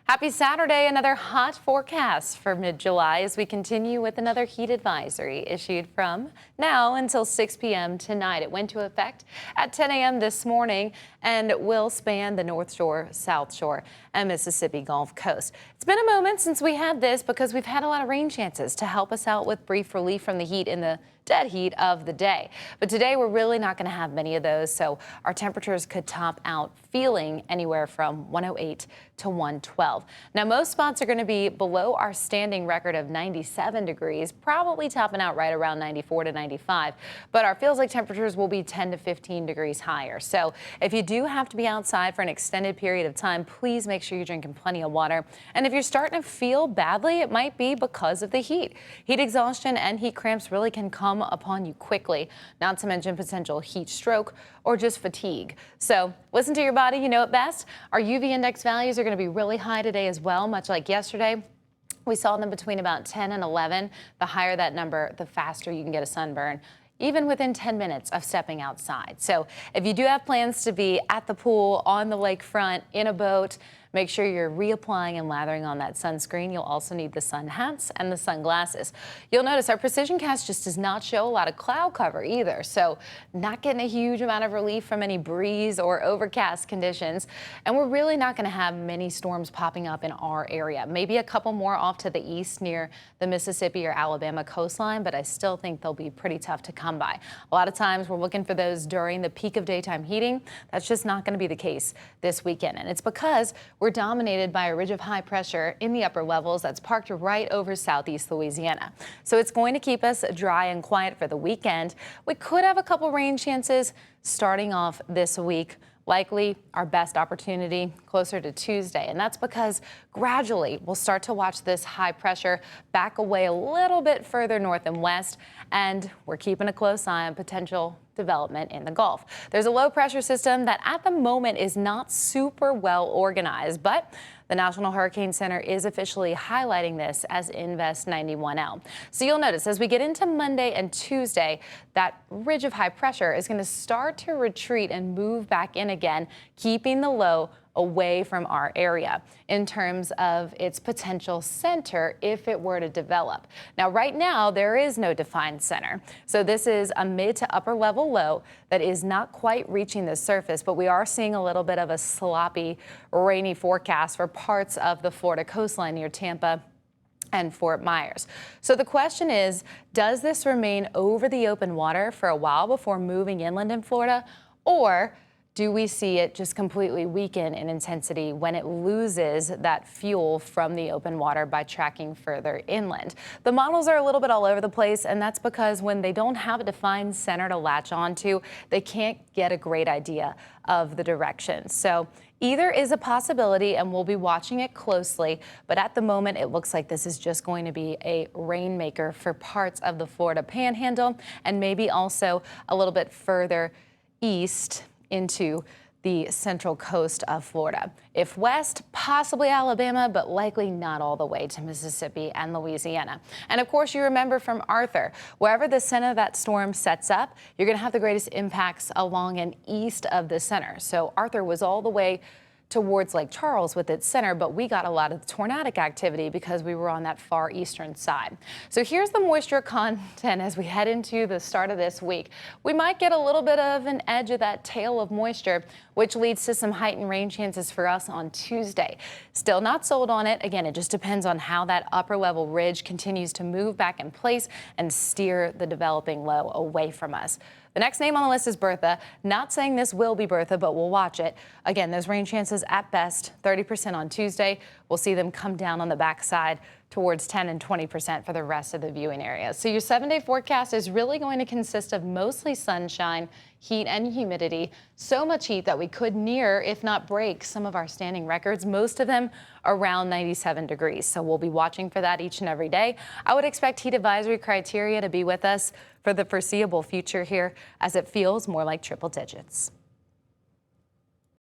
Happy Saturday, another hot forecast for mid-July as we continue with another heat advisory issued from now until 6 p.m. tonight. It went into effect at 10 a.m. this morning and will span the North Shore, South Shore, and Mississippi Gulf Coast. It's been a moment since we had this because we've had a lot of rain chances to help us out with brief relief from the heat in the dead heat of the day. But today we're really not going to have many of those, so our temperatures could top out feeling anywhere from 108 to 112. Now most spots are going to be below our standing record of 97 degrees, probably topping out right around 94 to 95, but our feels like temperatures will be 10 to 15 degrees higher. So if you do have to be outside for an extended period of time, please make sure you're drinking plenty of water. And if you're starting to feel badly, it might be because of the heat. Heat exhaustion and heat cramps really can come upon you quickly, not to mention potential heat stroke or just fatigue. So listen to your body, you know it best. Our UV index values are going to be really high today as well, much like yesterday. We saw them between about 10 and 11. The higher that number, the faster you can get a sunburn, even within 10 minutes of stepping outside. So if you do have plans to be at the pool, on the lakefront, in a boat, make sure you're reapplying and lathering on that sunscreen. You'll also need the sun hats and the sunglasses. You'll notice our precision cast just does not show a lot of cloud cover either, so not getting a huge amount of relief from any breeze or overcast conditions. And we're really not going to have many storms popping up in our area. Maybe a couple more off to the east near the Mississippi or Alabama coastline, but I still think they'll be pretty tough to come by. A lot of times we're looking for those during the peak of daytime heating. That's just not going to be the case this weekend, and it's because we're dominated by a ridge of high pressure in the upper levels that's parked right over southeast Louisiana. So it's going to keep us dry and quiet for the weekend. We could have a couple rain chances starting off this week. Likely our best opportunity closer to Tuesday. And that's because gradually we'll start to watch this high pressure back away a little bit further north and west. And we're keeping a close eye on potential development in the Gulf. There's a low pressure system that at the moment is not super well organized, but the National Hurricane Center is officially highlighting this as Invest 91L. So you'll notice as we get into Monday and Tuesday, that ridge of high pressure is going to start to retreat and move back in again, keeping the low away from our area in terms of its potential center if it were to develop. Now, right now, there is no defined center. So this is a mid to upper level low that is not quite reaching the surface, but we are seeing a little bit of a sloppy, rainy forecast for parts of the Florida coastline near Tampa and Fort Myers. So the question is, does this remain over the open water for a while before moving inland in Florida, or do we see it just completely weaken in intensity when it loses that fuel from the open water by tracking further inland? The models are a little bit all over the place, and that's because when they don't have a defined center to latch onto, they can't get a great idea of the direction. So either is a possibility, and we'll be watching it closely, but at the moment it looks like this is just going to be a rainmaker for parts of the Florida Panhandle and maybe also a little bit further east into the central coast of Florida. If west, possibly Alabama, but likely not all the way to Mississippi and Louisiana. And of course, you remember from Arthur, wherever the center of that storm sets up, you're going to have the greatest impacts along and east of the center. So Arthur was all the way towards Lake Charles with its center, but we got a lot of tornadic activity because we were on that far eastern side. So here's the moisture content as we head into the start of this week. We might get a little bit of an edge of that tail of moisture, which leads to some heightened rain chances for us on Tuesday. Still not sold on it. Again, it just depends on how that upper level ridge continues to move back in place and steer the developing low away from us. The next name on the list is Bertha. Not saying this will be Bertha, but we'll watch it. Again, those rain chances at best 30% on Tuesday. We'll see them come down on the backside towards 10 and 20% for the rest of the viewing area. So your 7-day forecast is really going to consist of mostly sunshine, heat and humidity. So much heat that we could near, if not break, some of our standing records, most of them around 97 degrees. So we'll be watching for that each and every day. I would expect heat advisory criteria to be with us for the foreseeable future here as it feels more like triple digits.